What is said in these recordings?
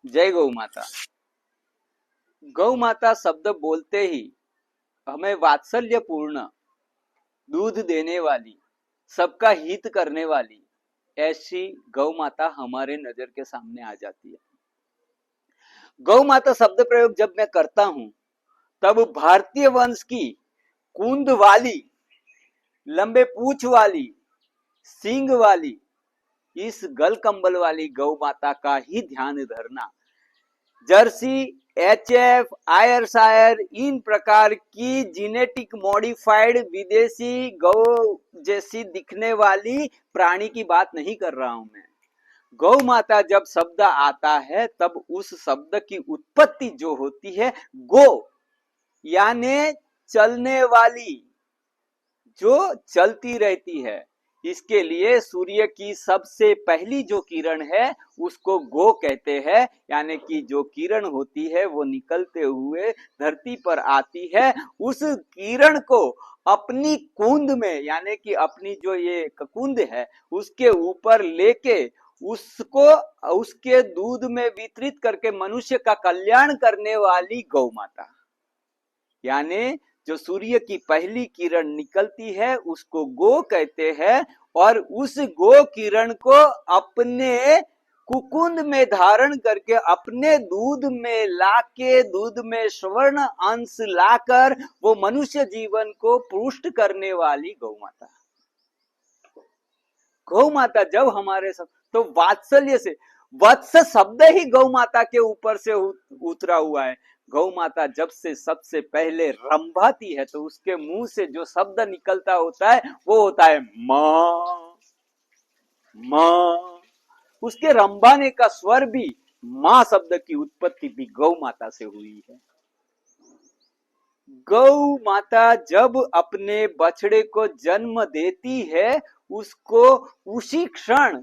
जय गौ माता। गौ माता शब्द बोलते ही हमें वात्सल्यपूर्ण, दूध देने वाली, सबका हित करने वाली ऐसी गौ माता हमारे नजर के सामने आ जाती है। गौ माता शब्द प्रयोग जब मैं करता हूं तब भारतीय वंश की कूंद वाली, लंबे पूंछ वाली, सींग वाली, इस गल कंबल वाली गौ माता का ही ध्यान धरना। जर्सी, एचएफ, आयरशायर, इन प्रकार की जेनेटिक मॉडिफाइड विदेशी गौ जैसी दिखने वाली प्राणी की बात नहीं कर रहा हूं मैं। गौ माता जब शब्द आता है तब उस शब्द की उत्पत्ति जो होती है, गो यानी चलने वाली, जो चलती रहती है। इसके लिए सूर्य की सबसे पहली जो किरण है उसको गो कहते हैं, यानी कि जो किरण होती है वो निकलते हुए धरती पर आती है। उस किरण को अपनी कूंद में, यानी कि अपनी जो ये ककुंद है उसके ऊपर लेके उसको उसके दूध में वितरित करके मनुष्य का कल्याण करने वाली गौ माता, यानी जो सूर्य की पहली किरण निकलती है उसको गो कहते हैं। और उस गो किरण को अपने कुकुंद में धारण करके अपने दूध में लाके, दूध में स्वर्ण अंश लाकर वो मनुष्य जीवन को पुष्ट करने वाली गौ माता। गौ माता जब हमारे सब, तो वात्सल्य से, वत्स शब्द ही गौ माता के ऊपर से उतरा हुआ है। गौ माता जब से सबसे पहले रंभाती है तो उसके मुंह से जो शब्द निकलता होता है वो होता है मां मां। उसके रंभाने का स्वर भी, मां शब्द की उत्पत्ति भी गौ माता से हुई है। गौ माता जब अपने बछड़े को जन्म देती है उसको उसी क्षण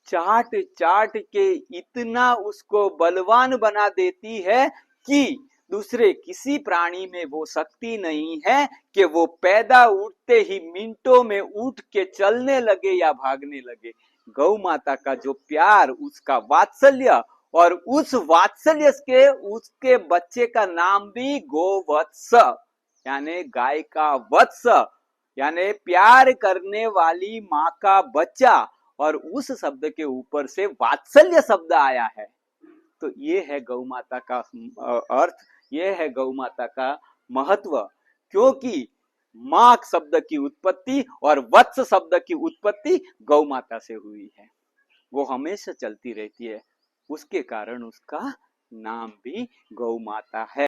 चाट चाट के इतना उसको बलवान बना देती है कि दूसरे किसी प्राणी में वो शक्ति नहीं है कि वो पैदा उठते ही मिनटों में उठ के चलने लगे या भागने लगे। गौ माता का जो प्यार, उसका वात्सल्य, और उस वात्सल्य के उसके बच्चे का नाम भी गोवत्स, यानी गाय का वत्स, यानी प्यार करने वाली माँ का बच्चा। और उस शब्द के ऊपर से वात्सल्य शब्द आया है। तो ये है गौ माता का अर्थ, ये है गौ माता का महत्व। क्योंकि माँ शब्द की उत्पत्ति और वत्स शब्द की उत्पत्ति गौ माता से हुई है। वो हमेशा चलती रहती है, उसके कारण उसका नाम भी गौ माता है।